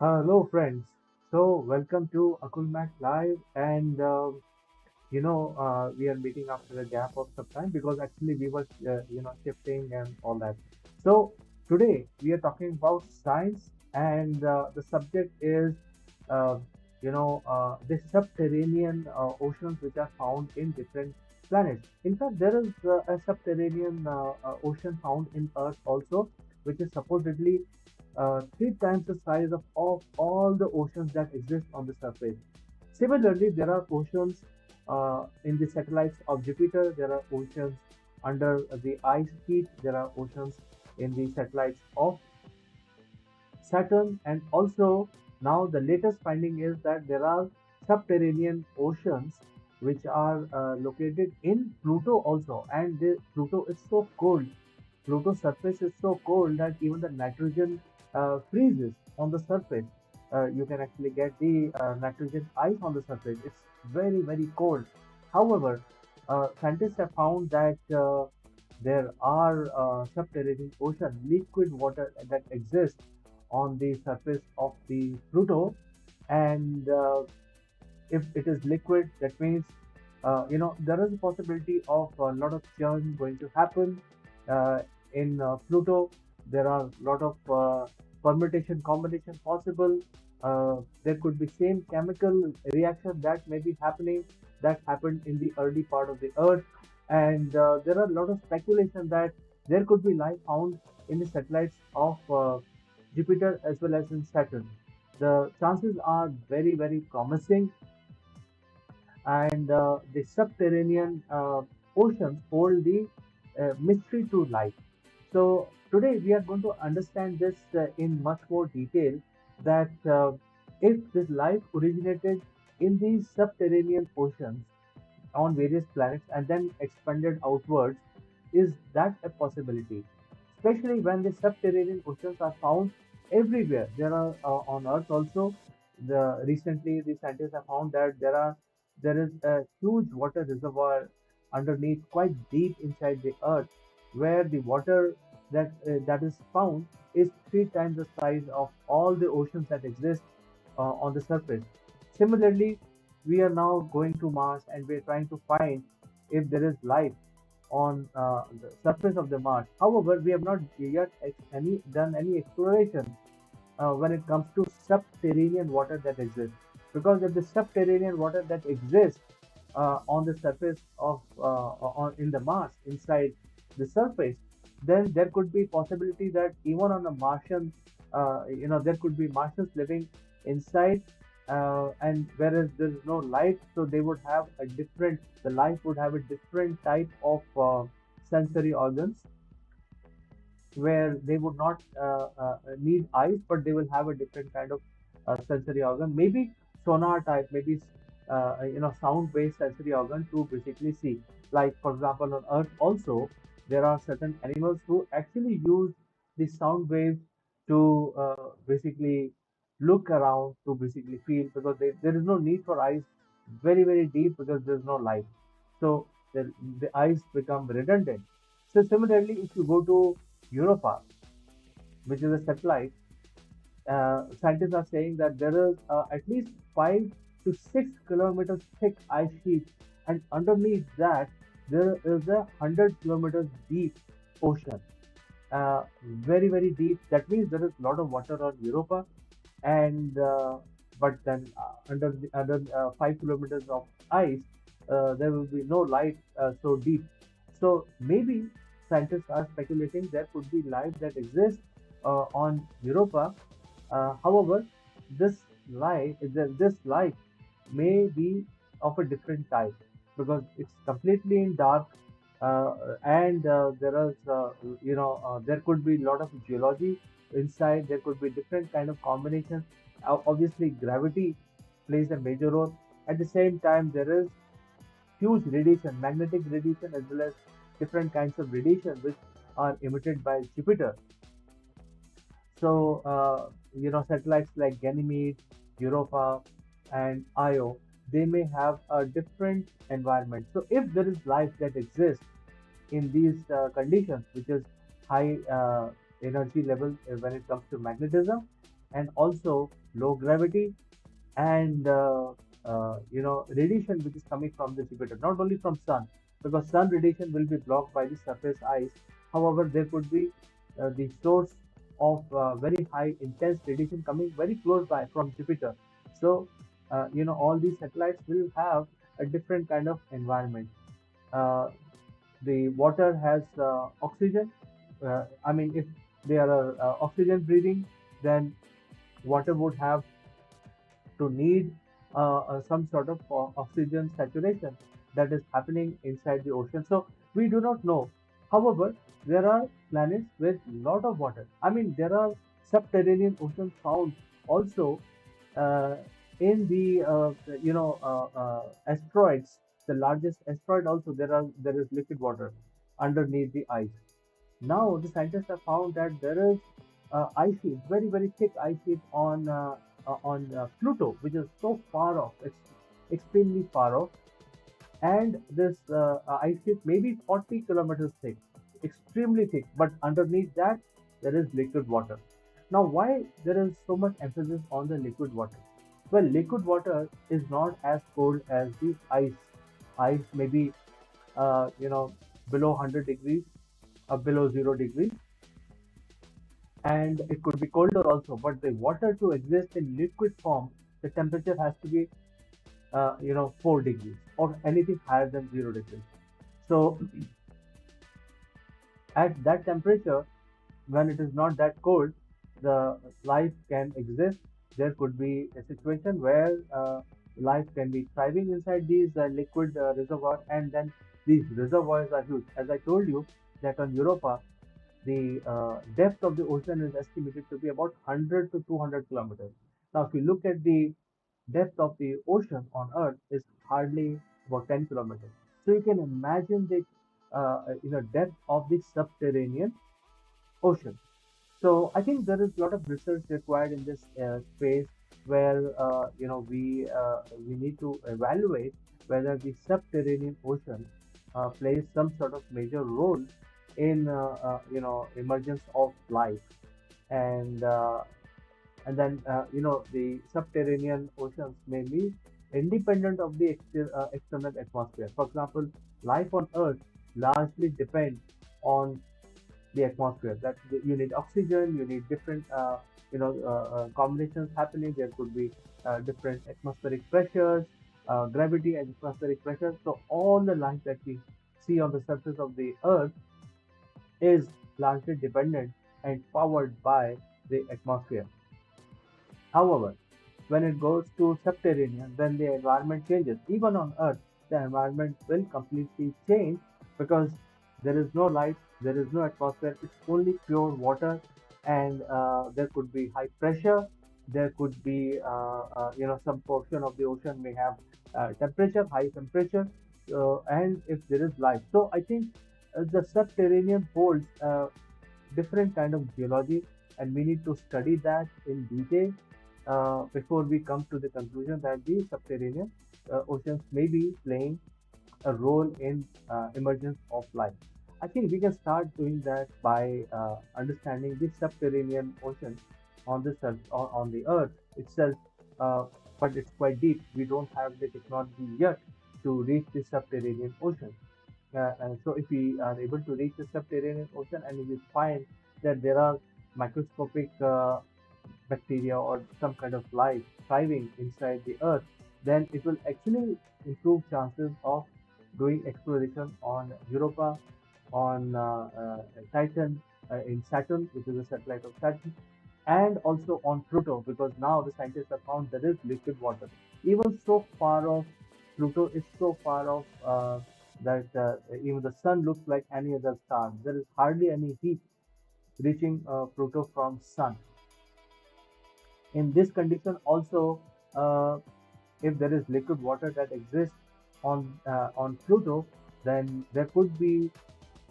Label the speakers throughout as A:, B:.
A: Hello, friends. So, welcome to Akulmach Live, and we are meeting after a gap of some time because actually we were, shifting and all that. So, today we are talking about science, and the subject is, uh, the subterranean oceans which are found in different planets. In fact, there is a subterranean ocean found in Earth also, which is supposedly three times the size of all the oceans that exist on the surface. Similarly, there are oceans in the satellites of Jupiter, there are oceans under the ice sheet, there are oceans in the satellites of Saturn, and also now the latest finding is that there are subterranean oceans which are located in Pluto also, and Pluto is so cold. Pluto's surface is so cold that even the nitrogen freezes on the surface. You can actually get the nitrogen ice on the surface. It's very, very cold. However, scientists have found that there are subterranean ocean, liquid water that exists on the surface of the Pluto, and if it is liquid, that means there is a possibility of a lot of churn going to happen uh, in Pluto. There are a lot of permutation combination possible. There could be same chemical reaction that may be happening that happened in the early part of the Earth, and there are a lot of speculation that there could be life found in the satellites of Jupiter as well as in Saturn. The chances are very, very promising, and the subterranean oceans hold the mystery to life. So today we are going to understand this in much more detail, that if this life originated in these subterranean oceans on various planets and then expanded outwards, is that a possibility? Especially when the subterranean oceans are found everywhere. There are on Earth also. Recently the scientists have found that there is a huge water reservoir underneath, quite deep inside the Earth, where the water that is found is three times the size of all the oceans that exist on the surface. Similarly, we are now going to Mars and we're trying to find if there is life on the surface of the Mars. However, we have not yet done any exploration when it comes to subterranean water that exists. Because if the subterranean water that exists on the surface of in the Mars inside the surface, then there could be possibility that even on a Martian, there could be Martians living inside, and whereas there is no light, so they would have a different. The life would have a different type of sensory organs where they would not need eyes, but they will have a different kind of sensory organ, maybe sonar type, maybe sound-based sensory organ to basically see. Like for example, on Earth also, there are certain animals who actually use the sound waves to basically look around, to basically feel, because there is no need for eyes very, very deep because there is no light. So the eyes become redundant. So similarly, if you go to Europa, which is a satellite, scientists are saying that there is at least 5 to 6 kilometers thick ice sheet, and underneath that there is a 100 kilometers deep ocean. Very, very deep. That means there is a lot of water on Europa, and but then under 5 kilometers of ice, there will be no light so deep. So maybe scientists are speculating there could be life that exists on Europa. However, this this life may be of a different type because it's completely in dark, and there could be a lot of geology inside. There could be different kind of combinations. Obviously, gravity plays a major role. At the same time, there is huge radiation, magnetic radiation, as well as different kinds of radiation which are emitted by Jupiter. So, satellites like Ganymede, Europa, and Io, they may have a different environment. So, if there is life that exists in these conditions, which is high energy level when it comes to magnetism, and also low gravity and radiation which is coming from the Jupiter, not only from sun, because sun radiation will be blocked by the surface ice. However, there could be the source of very high intense radiation coming very close by from Jupiter. So all these satellites will have a different kind of environment. Uh, the water has oxygen. I mean, if they are oxygen breathing, then water would have to need some sort of oxygen saturation that is happening inside the ocean. So we do not know. However, there are planets with lot of water. I mean, there are subterranean oceans found also uh, in the asteroids. The largest asteroid also there is liquid water underneath the ice. Now, the scientists have found that there is ice sheet, very very thick ice sheet on Pluto, which is so far off. It's extremely far off, and this ice sheet may be 40 kilometers thick, extremely thick. But underneath that, there is liquid water. Now, why there is so much emphasis on the liquid water? Well, liquid water is not as cold as the ice. Ice may be, below 100 degrees, below 0 degrees, and it could be colder also. But the water to exist in liquid form, the temperature has to be 4 degrees or anything higher than 0 degrees. So at that temperature, when it is not that cold, the life can exist. There could be a situation where life can be thriving inside these liquid reservoirs, and then these reservoirs are huge. As I told you, that on Europa, the depth of the ocean is estimated to be about 100 to 200 kilometers. Now, if you look at the depth of the ocean on Earth, is hardly about 10 kilometers. So you can imagine the depth of the subterranean ocean. So I think there is a lot of research required in this space where we need to evaluate whether the subterranean ocean plays some sort of major role in emergence of life, and then the subterranean oceans may be independent of the external atmosphere. For example, life on Earth largely depends on the atmosphere. That you need oxygen, you need different combinations happening. There could be different atmospheric pressures, gravity and atmospheric pressures. So all the life that we see on the surface of the Earth is largely dependent and powered by the atmosphere. However, when it goes to subterranean, then the environment changes. Even on Earth, the environment will completely change because there is no light, there is no atmosphere, it's only pure water, and there could be high pressure, there could be, some portion of the ocean may have temperature, high temperature, and if there is life. So I think the subterranean holds different kind of geology, and we need to study that in detail before we come to the conclusion that the subterranean oceans may be playing a role in emergence of life. I think we can start doing that by understanding the subterranean ocean on the on the Earth itself, uh, but it's quite deep. We don't have the technology yet to reach the subterranean ocean. And so if we are able to reach the subterranean ocean and we find that there are microscopic bacteria or some kind of life thriving inside the earth, then it will actually improve chances of doing exploration on Europa, on Titan, in Saturn, which is a satellite of Saturn, and also on Pluto, because now the scientists have found there is liquid water. Even so far off, Pluto is so far off that even the sun looks like any other star. There is hardly any heat reaching Pluto from sun. In this condition, also, uh, if there is liquid water that exists on Pluto, then there could be,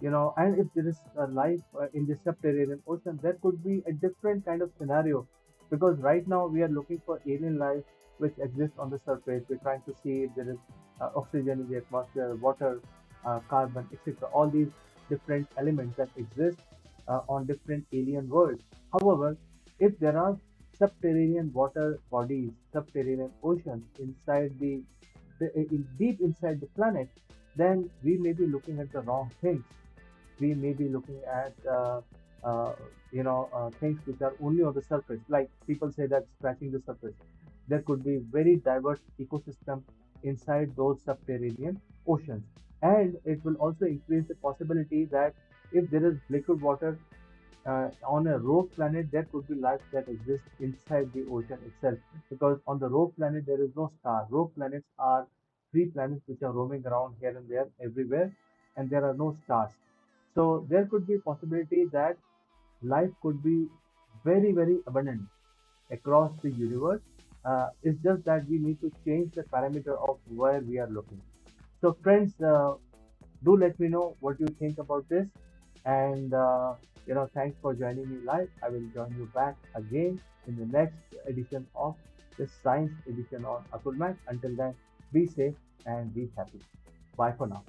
A: and if there is life in the subterranean ocean, there could be a different kind of scenario, because right now we are looking for alien life which exists on the surface. We're trying to see if there is oxygen in the atmosphere, water, carbon, etc. All these different elements that exist on different alien worlds. However, if there are subterranean water bodies, subterranean oceans inside deep inside the planet, then we may be looking at the wrong things. We may be looking at uh, things which are only on the surface. Like people say that scratching the surface. There could be very diverse ecosystem inside those subterranean oceans, and it will also increase the possibility that if there is liquid water on a rogue planet, there could be life that exists inside the ocean itself. Because on the rogue planet, there is no star. Rogue planets are free planets which are roaming around here and there, everywhere, and there are no stars. So there could be possibility that life could be very, very abundant across the universe. It's just that we need to change the parameter of where we are looking. So, friends, do let me know what you think about this. And, thanks for joining me live. I will join you back again in the next edition of the science edition on Akulmach. Until then, be safe and be happy. Bye for now.